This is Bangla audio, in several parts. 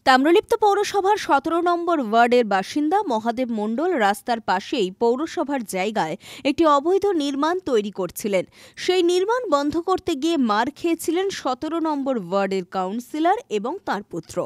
তাম্রলিপ্ত পৌরসভার 17 নম্বর ওয়ার্ডের বাসিন্দা মহাদেব মণ্ডল রাস্তার পাশেই পৌরসভার জায়গায় একটি অবৈধ নির্মাণ তৈরি করছিলেন। সেই নির্মাণ বন্ধ করতে গিয়ে মার খেয়েছিলেন 17 নম্বর ওয়ার্ডের কাউন্সিলর এবং তার পুত্র।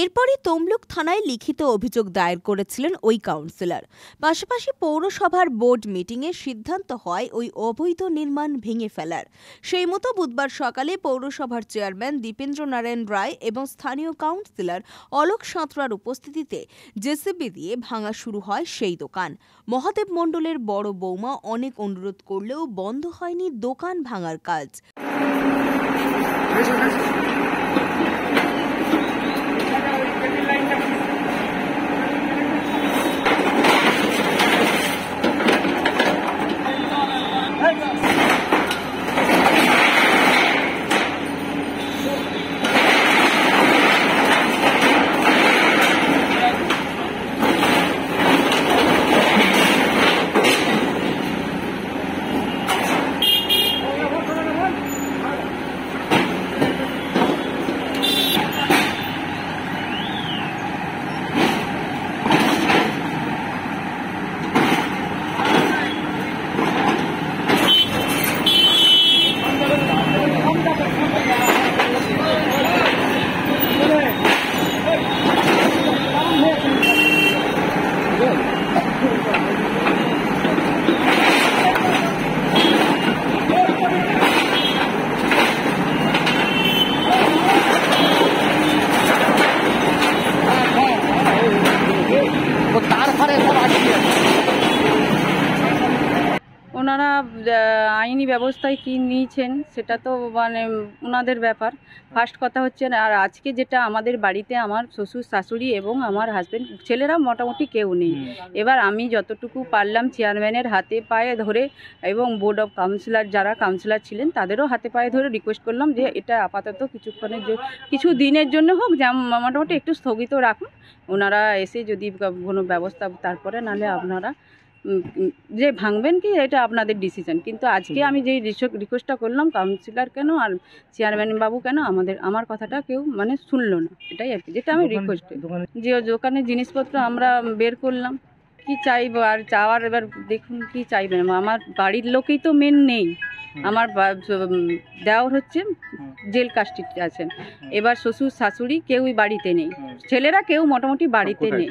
এরপরই তমলুক থানায় লিখিত অভিযোগ দায়ের করেছিলেন ওই কাউন্সিলর। পাশাপাশি পৌরসভার বোর্ড মিটিংয়ে সিদ্ধান্ত হয় ওই অবৈধ নির্মাণ ভেঙে ফেলার। সেই মতো বুধবার সকালে পৌরসভার চেয়ারম্যান দীপেন্দ্র নারায়ণ রায় এবং স্থানীয় কাউন্সিলর অলোক সাঁতরার উপস্থিতিতে জেসিবি দিয়ে ভাঙা শুরু হয় সেই দোকান। মহাদেব মণ্ডলের বড় বৌমা অনেক অনুরোধ করলেও বন্ধ হয়নি দোকান ভাঙার কাজ। ওনারা আইনি ব্যবস্থায় কী নিয়েছেন সেটা তো মানে ওনাদের ব্যাপার। ফার্স্ট কথা হচ্ছে, আর আজকে যেটা আমাদের বাড়িতে আমার শ্বশুর শাশুড়ি এবং আমার হাজব্যান্ড, ছেলেরা মোটামুটি কেউ নেই। এবার আমি যতটুকু পারলাম চেয়ারম্যানের হাতে পায়ে ধরে এবং বোর্ড অফ কাউন্সিলর যারা কাউন্সিলর ছিলেন তাদেরও হাতে পায়ে ধরে রিকোয়েস্ট করলাম যে এটা আপাতত কিছু দিনের জন্য হোক, যা মোটামুটি একটু স্থগিত রাখুন। ওনারা এসে যদি কোনো ব্যবস্থা, তারপরে নাহলে আপনারা যে ভাঙবেন কি এটা আপনাদের ডিসিশন। কিন্তু আজকে আমি যেই রিকোয়েস্টটা করলাম, কাউন্সিলর কেন আর চেয়ারম্যান বাবু কেন আমার কথাটা কেউ মানে শুনলো না, এটাই আর কি, যেটা আমি রিকোয়েস্ট। যে দোকানের জিনিসপত্র আমরা বের করলাম, কি চাইবো আর চাওয়ার, এবার দেখুন কি চাইবেন। আমার বাড়ির লোকেই তো মেন নেই, আমার দেওয়ার হচ্ছে জেল কাস্টডিতে আছেন, এবার শ্বশুর শাশুড়ি কেউই বাড়িতে নেই, ছেলেরা কেউ মোটামুটি বাড়িতে নেই।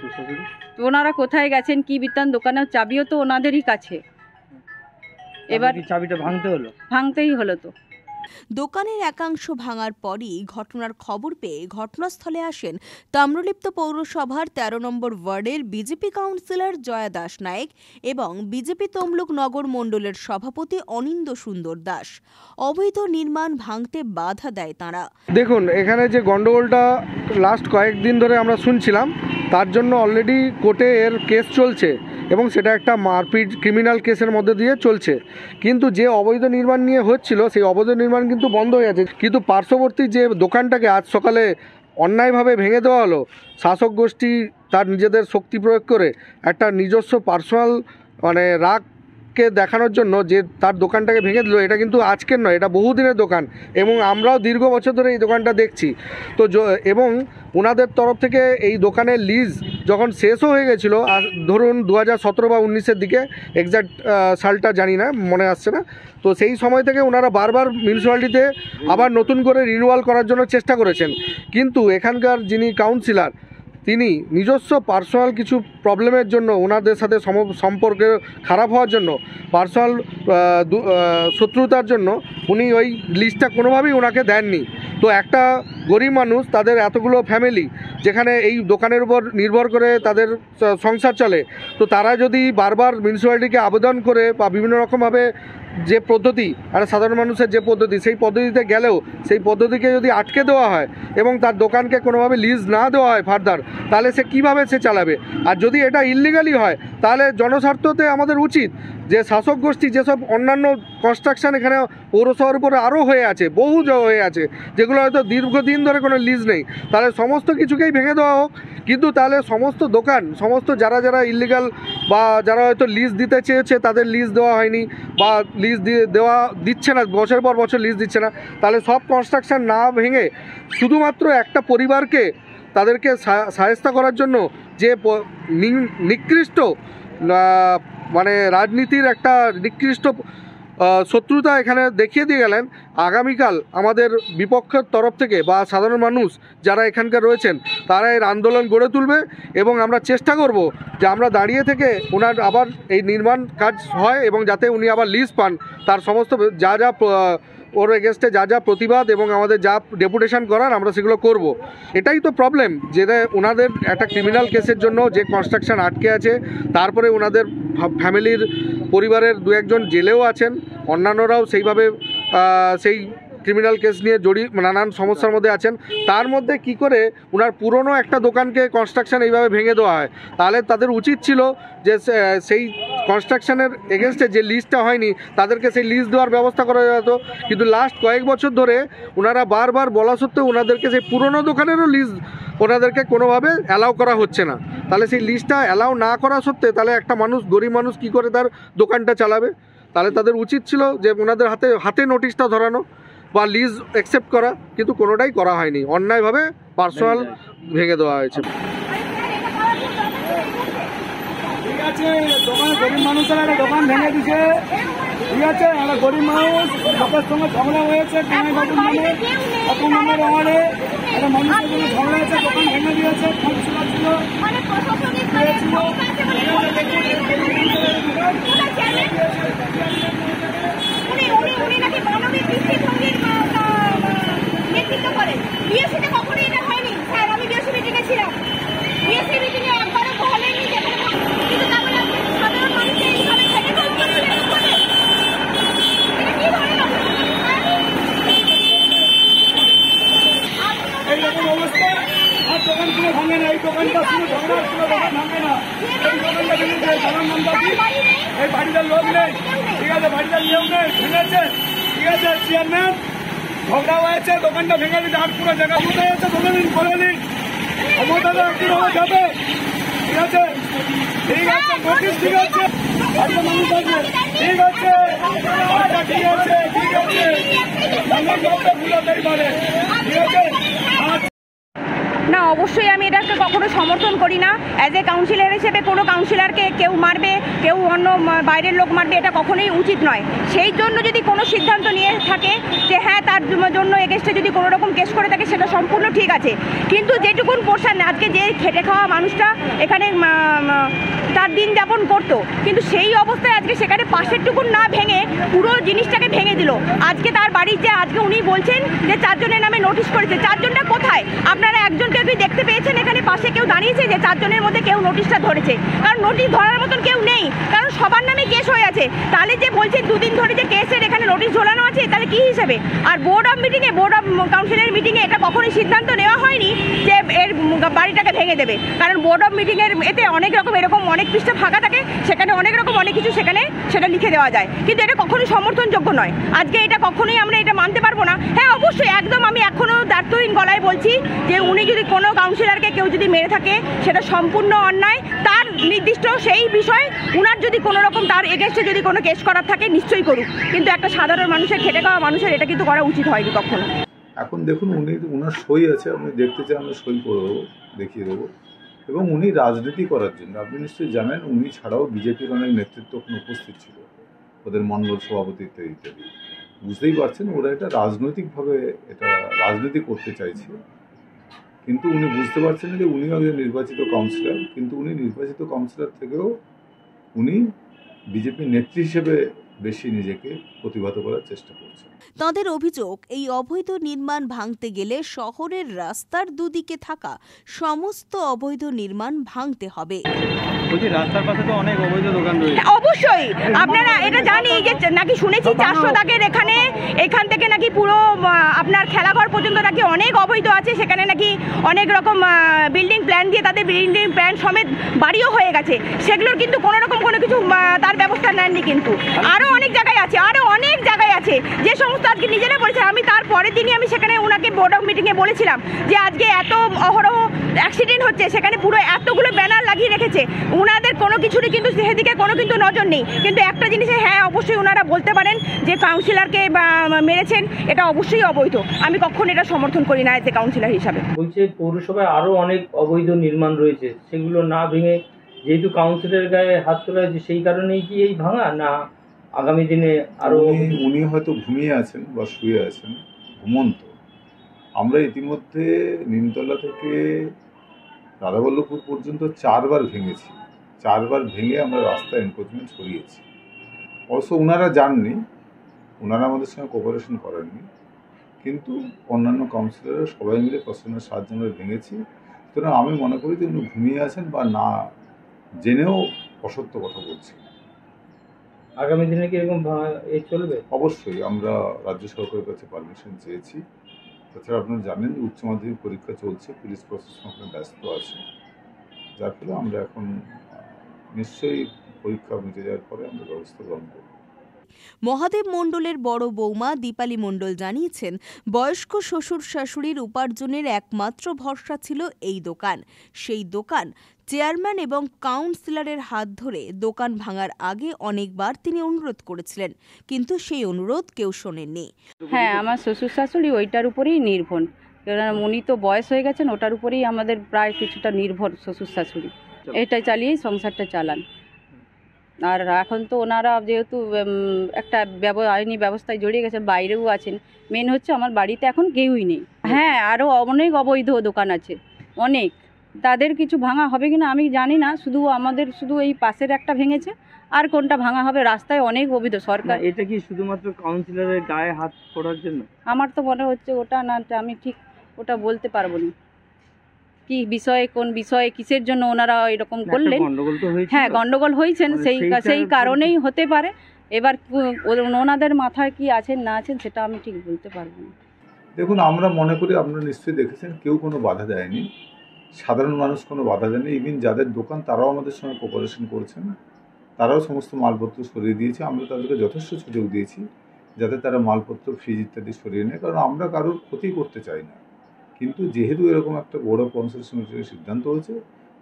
তো ওনারা কোথায় গেছেন কি বৃত্তান্ত, দোকানের চাবিও তো ওনাদেরই কাছে, এবার চাবিটা ভাঙতেই হলো। তো দোকানের একাংশ ভাঙার পরই ঘটনার খবর পেয়ে ঘটনাস্থলে আসেন তাম্রলিপ্ত পৌরসভার 13 নম্বর ওয়ার্ডের বিজেপি কাউন্সিলর জয়া দাস নায়েক এবং বিজেপি তমলুক নগর মণ্ডলের সভাপতি অনিন্দ সুন্দর দাস। অবৈধ নির্মাণ ভাঙতে বাধা দেয় তাঁরা। দেখুন, এখানে যে গন্ডগোলটা লাস্ট কয়েকদিন ধরে আমরা শুনছিলাম, তার জন্য অলরেডি কোর্টে এর কেস চলছে এবং সেটা একটা মারপিট ক্রিমিনাল কেসের মধ্যে দিয়ে চলছে। কিন্তু যে অবৈধ নির্মাণ নিয়ে হচ্ছিল সেই অবৈধ নির্মাণ কিন্তু বন্ধ হয়ে গেছে। কিন্তু পার্শ্ববর্তী যে দোকানটাকে আজ সকালে অন্যায়ভাবে ভেঙে দেওয়া হলো, শাসক গোষ্ঠী তার নিজেদের শক্তি প্রয়োগ করে একটা নিজস্ব পার্সোনাল মানে রাগকে দেখানোর জন্য যে তার দোকানটাকে ভেঙে দিল, এটা কিন্তু আজকের নয়, এটা বহুদিনের দোকান এবং আমরাও দীর্ঘ বছর ধরে এই দোকানটা দেখছি। তো এবং ওনাদের তরফ থেকে এই দোকানের লিজ যখন শেষও হয়ে গেছিলো, আর ধরুন 2017 বা 19-এর দিকে, এক্স্যাক্ট সালটা জানি না, মনে আসছে না, তো সেই সময় থেকে ওনারা বারবার মিউনিসিপ্যালিটিতে আবার নতুন করে রিনিউয়াল করার জন্য চেষ্টা করেছেন। কিন্তু এখানকার যিনি কাউন্সিলর, তিনি নিজস্ব পার্সোনাল কিছু প্রবলেমের জন্য, ওনাদের সাথে সম্পর্ক খারাপ হওয়ার জন্য, পার্সোনাল শত্রুতার জন্য উনি ওই লিস্টটা কোনোভাবেই ওনাকে দেননি। তো একটা গরিব মানুষ, তাদের এতগুলো ফ্যামিলি যেখানে এই দোকানের উপর নির্ভর করে তাদের সংসার চলে, তো তারা যদি বারবার মিউনিসিপ্যালিটিকে আবেদন করে বা বিভিন্ন রকমভাবে যে পদ্ধতি, আর সাধারণ মানুষের যে পদ্ধতি, সেই পদ্ধতিতে গেলেও সেই পদ্ধতিকে যদি আটকে দেওয়া হয় এবং তার দোকানকে কোনোভাবে লিজ না দেওয়া হয় ফার্দার, তাহলে সে কীভাবে সে চালাবে? আর যদি এটা ইললিগালি হয়, তাহলে জনস্বার্থতে আমাদের উচিত যে শাসক গোষ্ঠী যেসব অন্যান্য কনস্ট্রাকশান এখানে পৌরসভার উপরে আরও হয়ে আছে, বহু হয়ে আছে, যেগুলো হয়তো দীর্ঘদিন ধরে কোনো লিজ নেই, তাহলে সমস্ত কিছুকেই ভেঙে দেওয়া হোক। কিন্তু তাহলে সমস্ত দোকান, সমস্ত যারা ইললিগাল বা যারা হয়তো লিজ দিতে চেয়েছে তাদের লিজ দেওয়া হয়নি বা লিজ দিচ্ছে না, বছর পর বছর লিজ দিচ্ছে না, তাহলে সব কনস্ট্রাকশান না ভেঙে শুধুমাত্র একটা পরিবারকে তাদেরকে সাহায্য করার জন্য যে নিকৃষ্ট মানে রাজনীতির একটা নিকৃষ্ট শত্রুতা এখানে দেখিয়ে দিয়ে গেলেন, আগামীকাল আমাদের বিপক্ষের তরফ থেকে বা সাধারণ মানুষ যারা এখানকার রয়েছেন তারা এর আন্দোলন গড়ে তুলবে এবং আমরা চেষ্টা করব যে আমরা দাঁড়িয়ে থেকে ওনার আবার এই নির্মাণ কাজ হয় এবং যাতে উনি আবার লিজ পান, তার সমস্ত যা যা ওর এগেনস্টে যা যা প্রতিবাদ এবং আমাদের যা ডেপুটেশন করার আমরা সেগুলো করব। এটাই তো প্রবলেম, যেটা ওনাদের একটা ক্রিমিনাল কেসের জন্য যে কনস্ট্রাকশন আটকে আছে, তারপরে ওনাদের ফ্যামিলির পরিবারের দু একজন জেলেও আছেন, অন্যান্যরাও সেইভাবে সেই ক্রিমিনাল কেস নিয়ে নানান সমস্যার মধ্যে আছেন। তার মধ্যে কি করে ওনার পুরনো একটা দোকানকে কনস্ট্রাকশন এইভাবে ভেঙে দেওয়া হয়? তাহলে তাদের উচিত ছিল যে সেই কনস্ট্রাকশনের এগেনস্টে যে লিজটা হয়নি তাদেরকে সেই লিজ দেওয়ার ব্যবস্থা করা যেত। কিন্তু লাস্ট কয়েক বছর ধরে ওনারা বারবার বলা সত্ত্বেও ওনাদেরকে সেই পুরনো দোকানেরও লিজ ওনাদেরকে কোনোভাবে অ্যালাউ করা হচ্ছে না। তাহলে সেই লিজটা অ্যালাউ না করা সত্ত্বে তাহলে একটা মানুষ, গরিব মানুষ কী করে তার দোকানটা চালাবে? তাহলে তাদের উচিত ছিল যে ওনাদের হাতে নোটিশটা ধরানো বা লিজ অ্যাকসেপ্ট করা, কিন্তু কোনোটাই করা হয়নি, অন্যায়ভাবে পার্সোনাল ভেঙে দেওয়া হয়েছে। ঠিক আছে, গরিব মানুষের একটা দোকান ভেঙে দিচ্ছে, ঠিক আছে, একটা গরিব মানুষ লোকের সঙ্গে ঝগড়া হয়েছে, কানাই বাবুর নামে অপর নামের ওয়ার্ডে একটা মানুষের জন্য ঝগড়া হয়েছে, দোকান ভেঙে দিয়েছে, কাউন্সিলর ছিল এইরকম অবস্থা। আর দোকানগুলো ভাঙে না, এই দোকানটা শুধু ঝগড়া ছিল, দোকান ভাঙে না, এই দোকানটা ভেঙেছে, সাধারণ নামবাসী এই বাড়িটার লোক নেই, ঠিক আছে, বাড়িটার নিয়ম নেই, ভেঙেছে, ঠিক আছে, চেয়ারম্যান ঝগড়া হয়েছে, দোকানটা ভেঙে দিচ্ছে, আর পুরো জায়গা বুঝে যাচ্ছে, বলে দিন ক্ষমতাটা একদিন হয়ে যাবে, ঠিক আছে, ঠিক আছে, নোটিশ ঠিক আছে, বাড়িতে মানুষ আছে, ঠিক আছে, আচ্ছা ঠিক আছে, ঠিক আছে, ভুলাতেই পারে, ঠিক আছে। না, অবশ্যই আমি এটাকে কখনো সমর্থন করি না। অ্যাজ এ কাউন্সিলর হিসেবে কোনো কাউন্সিলরকে কেউ মারবে, কেউ অন্য বাইরের লোক মারবে, এটা কখনোই উচিত নয়। সেই জন্য যদি কোনো সিদ্ধান্ত নিয়ে থাকে যে হ্যাঁ তার জন্য এগেস্টে যদি কোনো রকম কেস করে থাকে সেটা সম্পূর্ণ ঠিক আছে, কিন্তু যেটুকুন পোর্শন আজকে যে খেটে খাওয়া মানুষটা এখানে তার দিন যাপন করতো, কিন্তু সেই অবস্থায় আজকে সেখানে পাশের টুকুন না ভেঙে পুরো জিনিসটাকে ভেঙে দিল। আজকে তার বাড়ির যে আজকে উনি বলছেন যে 4 জনের নামে নোটিশ করেছে, 4 জনটা কোথায়? আপনারা একজনকে কি দেখতে পেয়েছেন এখানে পাশে কেউ দাঁড়িয়েছে যে 4 জনের মধ্যে কেউ নোটিশটা ধরেছে? কারণ নোটিশ ধরার মতন কেউ নেই, কারণ সবার নামে কেস হয়ে আছে। তাহলে যে বলছেন 2 দিন ধরে যে কেসের এখানে নোটিশ ঝোলানো আছে, তাহলে কি হিসেবে? আর বোর্ড অফ কাউন্সিলের মিটিংয়ে এটা কখনোই সিদ্ধান্ত নেওয়া হয়নি যে এর বাড়িটাকে ভেঙে দেবে, কারণ বোর্ড অফ মিটিংয়ের এতে অনেক রকম এরকম অনেক পৃষ্ঠা ফাঁকা থাকে, সেখানে অনেক রকম অনেক কিছু সেখানে সেটা লিখে দেওয়া যায়, কিন্তু এটা কখনোই সমর্থনযোগ্য নয়। আজকে এটা কখনোই আমরা এটা মানতে পারবো না। হ্যাঁ, অবশ্যই একদম আমি এখনও দায়িত্বহীন গলায় বলছি যে উনি যদি কোনো কাউন্সিলরকে কেউ যদি মেরে থাকে সেটা সম্পূর্ণ অন্যায়। তার নির্দিষ্ট সেই বিষয় উনার যদি কোনো রকম তার এগেনস্টে যদি কোনো কেস করার থাকে নিশ্চয়ই করুক, কিন্তু একটা সাধারণ মানুষের খেটে খাওয়া মানুষের এটা কিন্তু করা উচিত হয়নি কখনো। এখন দেখুন, উনার সই আছে, আপনি দেখতে চান আমি সই করে দেবো, দেখিয়ে দেবো। এবং উনি রাজনীতি করার জন্য, আপনি নিশ্চয়ই জানেন, উনি ছাড়াও বিজেপির অনেক নেতৃত্ব ওখানে উপস্থিত ছিল, ওদের মণ্ডল সভাপতি ইত্যাদি ইত্যাদি। বুঝতেই পারছেন ওরা এটা রাজনৈতিকভাবে এটা রাজনীতি করতে চাইছে, কিন্তু উনি বুঝতে পারছেন যে উনিও একজন নির্বাচিত কাউন্সিলর, কিন্তু উনি নির্বাচিত কাউন্সিলর থেকেও উনি বিজেপি নেত্রী হিসেবে বেশি নিজেকে প্রতিভাত করার চেষ্টা করছে। তাঁদের অভিযোগ, এই অবৈধ নির্মাণ ভাঙতে গেলে শহরের রাস্তার দুদিকে থাকা সমস্ত অবৈধ নির্মাণ ভাঙতে হবে। রাস্তার পাশে তো অনেক অবৈধ দোকান রয়েছে। অবশ্যই আপনারা এটা জানি যে নাকি শুনেছি 400 দাগের এখান থেকে নাকি পুরো আপনার খেলাঘর পর্যন্ত নাকি অনেক অবৈধ আছে, সেখানে নাকি অনেক রকম বিল্ডিং প্ল্যান দিয়ে তাদের বিল্ডিং প্ল্যান সমেত বাড়িও হয়ে গেছে, সেগুলোর কিন্তু কোনো রকম কোনো কিছু তার ব্যবস্থা নেননি। কিন্তু আরও অনেক জায়গায় আছে, যে সমস্ত আজকে নিজেরা বলেছে। আমি তার পরের দিনই আমি সেখানে ওনাকে বোর্ড অফ মিটিংয়ে বলেছিলাম যে আজকে এত অহরহ অ্যাক্সিডেন্ট হচ্ছে, সেখানে পুরো এতগুলো ব্যানার লাগিয়ে রেখেছে, ওনাদের কোনো কিছুরই কিন্তু সেদিকে কোনো কিন্তু নজর নেই। কিন্তু একটা জিনিসে হ্যাঁ অবশ্যই ওনারা বলতে পারেন যে কাউন্সিলরকে মেরেছেন, এটা অবশ্যই অবৈধ। আমি কখনো এটা সমর্থন করি না এজ এ কাউন্সিলর হিসাবে। বলছে পৌরসভায় আরও অনেক অবৈধ নির্মাণ রয়েছে, সেগুলো না ভেঙে যেহেতু কাউন্সিলের গায়ে হাত তোলা হয়েছে সেই কারণেই কি এই ভাঙা, না আগামী দিনে আরও? উনি হয়তো ঘুমিয়ে আছেন বা শুয়ে আছেন, ঘুমন্ত। আমরা ইতিমধ্যে নিমতলা থেকে রাধাবল্লভপুর পর্যন্ত 4 বার ভেঙেছি, 4 বার ভেঙে আমরা রাস্তা এনক্রোচমেন্ট সরিয়েছি। অবশ্য ওনারা যাননি, ওনারা আমাদের সঙ্গে কোঅপারেশন করেননি, কিন্তু অন্যান্য কাউন্সিলররা সবাই মিলে প্রশাসনের সাহায্যে আমরা ভেঙেছি। সুতরাং আমি মনে করি যে উনি ঘুমিয়ে আছেন বা না জেনেও অসত্য কথা বলছি। আগামী দিনে কি এরকম চলবে? অবশ্যই আমরা রাজ্য সরকারের কাছে পারমিশন চেয়েছি। তাছাড়া আপনারা জানেন যে উচ্চ মাধ্যমিক পরীক্ষা চলছে, পুলিশ প্রশাসন ওখানে ব্যস্ত আছে, যার ফলে আমরা এখন নিশ্চয়ই পরীক্ষা মিটে যাওয়ার পরে আমরা ব্যবস্থা গ্রহণ করব। মহাদেব মণ্ডলের বড় বৌমা দীপালি মণ্ডল জানিয়েছেন, বয়স্ক শ্বশুর শাশুড়ির উপার্জনের একমাত্র ভরসা ছিল এই দোকান। সেই দোকান চেয়ারম্যান এবং কাউন্সিলরের হাত ধরে দোকান ভাঙার আগে অনেকবার তিনি অনুরোধ করেছিলেন, কিন্তু সেই অনুরোধ কেউ শোনেননি। হ্যাঁ, আমার শ্বশুর শাশুড়ি ওইটার উপরেই নির্ভর, কারণ উনি তো বয়স হয়ে গেছেন, ওটার উপরেই আমাদের প্রায় কিছুটা নির্ভর শ্বশুর শাশুড়ি, এটাই চালিয়েই সংসারটা চালান। আর এখন তো ওনারা যেহেতু একটা আইনি ব্যবস্থায় জড়িয়ে গেছে, বাইরেও আছেন, মেন হচ্ছে আমার বাড়িতে এখন কেউই নেই। হ্যাঁ, আরও অনেক অবৈধ দোকান আছে, অনেক। তাদের কিছু ভাঙা হবে কিনা আমি জানি না, শুধু আমাদের শুধু এই পাশের একটা ভেঙেছে, আর কোনটা ভাঙা হবে? রাস্তায় অনেক অবৈধ সরকার। এটা কি শুধুমাত্র কাউন্সিলরের গায়ে হাত পড়ার জন্য? আমার তো মনে হচ্ছে ওটা না, আমি ঠিক ওটা বলতে পারবো না কি বিষয়ে, কোন বিষয়ে, কিসের জন্য ওনারা এরকম করলেন। হ্যাঁ, গন্ডগোল হয়েছেন, সেই কারণেই হতে পারে। এবার ওনাদের মাথায় কি আছেন না আছেন সেটা আমি ঠিক বলতে পারবো না। দেখুন, আমরা মনে করি আপনারা নিশ্চয়ই দেখেছেন কেউ কোনো বাধা দেয়নি, সাধারণ মানুষ কোনো বাধা দেয়নি। ইভিন যাদের দোকান তারাও আমাদের সঙ্গে কোঅপারেশন করেছেন, তারাও সমস্ত মালপত্র সরিয়ে দিয়েছে। আমরা তাদেরকে যথেষ্ট সুযোগ দিয়েছি যাতে তারা মালপত্র, ফ্রিজ ইত্যাদি সরিয়ে নেয়, কারণ আমরা কারোর ক্ষতি করতে চাই না। কিন্তু যেহেতু এরকম একটা বড় কনসেশন সিদ্ধান্ত হয়েছে,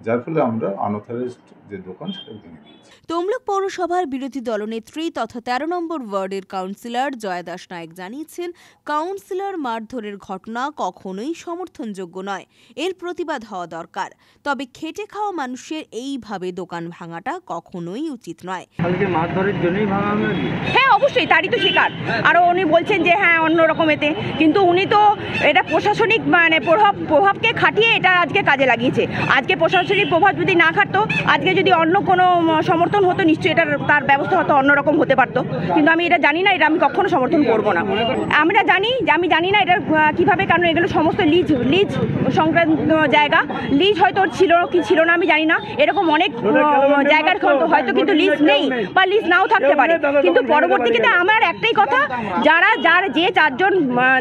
যার ফলে আমরা আনঅথরাইজড যে দোকান সেটা ভেঙে দিয়েছি। তমলুক পৌরসভার বিরোধী দলনেত্রী তথা 13 নম্বর ওয়ার্ডের কাউন্সিলর জয়া দাস নায়েক জানিয়েছেন, কাউন্সিলর মারধরের ঘটনা কখনোই সমর্থনযোগ্য নয়, এর প্রতিবাদ হওয়া দরকার। তবে খেটে খাওয়া মানুষের এইভাবে দোকান ভাঙাটা কখনোই উচিত নয়। মারধরের জন্যই ভাঙা হবে? হ্যাঁ, অবশ্যই, তারই তো শিকার। আরও উনি বলছেন যে হ্যাঁ অন্যরকম এতে, কিন্তু উনি তো এটা প্রশাসনিক প্রভাবকে খাটিয়ে এটা আজকে কাজে লাগিয়েছে। আজকে প্রশাসনিক প্রভাব যদি না খাটতো, আজকে যদি অন্য কোনো সমর্থন হতো, নিশ্চয়ই তার ব্যবস্থা হয়তো অন্যরকম হতে পারতো। কিন্তু আমি এটা জানি না, এটা আমি কখনো সমর্থন করবো না। আমি জানি না এটা কিভাবে, কারণ এগুলো সমস্ত লিজ সংক্রান্ত জায়গা। লিজ হয়তো ছিল কি ছিল না আমি জানি না, এরকম অনেক জায়গার হয়তো কিন্তু লিজ নেই বা লিজ নাও থাকতে পারে। কিন্তু পরবর্তীতে আমার একটাই কথা, যে 4 জন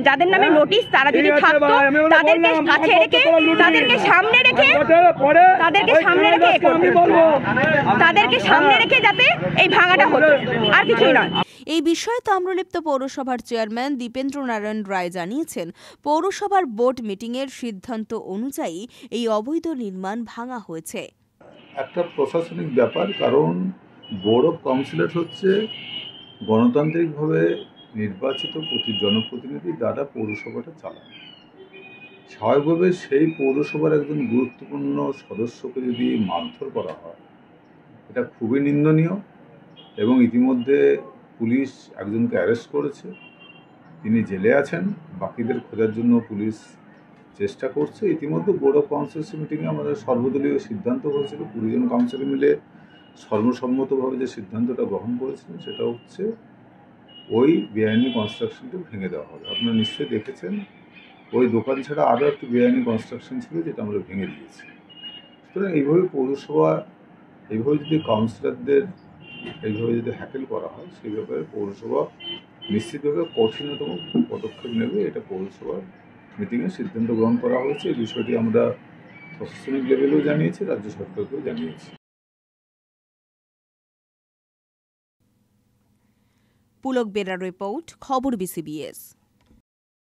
যাদের নামে নোটিশ, তারা যদি থাকতো তাদেরকে কাছে রেখে, তাদেরকে সামনে রেখে যাতে এই ভাঙাটা হতো, আর কিছুই নয়। এই বিষয়ে তাম্রলিপ্ত পৌরসভার চেয়ারম্যান দীপেন্দ্র নারায়ণ রায় জানিয়েছেন, পৌরসভার বোর্ড মিটিংয়ের সিদ্ধান্ত অনুযায়ী এই অবৈধ নির্মাণ ভাঙা হয়েছে। একটা প্রশাসনিক ব্যাপার, কারণ বোর্ড অফ কাউন্সিলর হচ্ছে গণতান্ত্রিকভাবে নির্বাচিত জনপ্রতিনিধি দ্বারা পৌরসভাটা চালায়। স্বাভাবিকভাবে সেই পৌরসভার একজন গুরুত্বপূর্ণ সদস্যকে যদি মারধর করা হয়, এটা খুবই নিন্দনীয়। এবং ইতিমধ্যে পুলিশ একজনকে অ্যারেস্ট করেছে, তিনি জেলে আছেন, বাকিদের খোঁজার জন্য পুলিশ চেষ্টা করছে। ইতিমধ্যে বোর্ড অফ কাউন্সিলস মিটিংয়ে আমাদের সর্বদলীয় সিদ্ধান্ত হয়েছিল, 20 জন কাউন্সিলর মিলে সর্বসম্মতভাবে যে সিদ্ধান্তটা গ্রহণ করেছিলেন সেটা হচ্ছে ওই বেআইনি কনস্ট্রাকশনটা ভেঙে দেওয়া হবে। আপনারা নিশ্চয়ই দেখেছেন, ওই দোকান ছাড়া আরও একটি বেআইনি কনস্ট্রাকশন ছিল, যেটা আমরা ভেঙে দিয়েছি। সুতরাং এইভাবে পৌরসভা, এইভাবে যদি কাউন্সিলরদের এইভাবে যদি হ্যাকেল করা হয়, সেই ব্যাপারে পৌরসভা নিশ্চিতভাবে কঠিনতম পদক্ষেপ নেবে। এটা পৌরসভার মিটিংয়ে সিদ্ধান্ত গ্রহণ করা হয়েছে। এই বিষয়টি আমরা প্রশাসনিক লেভেলেও জানিয়েছি, রাজ্য সরকারকেও জানিয়েছি। পুলক বেরার রিপোর্ট, খবর BCBS।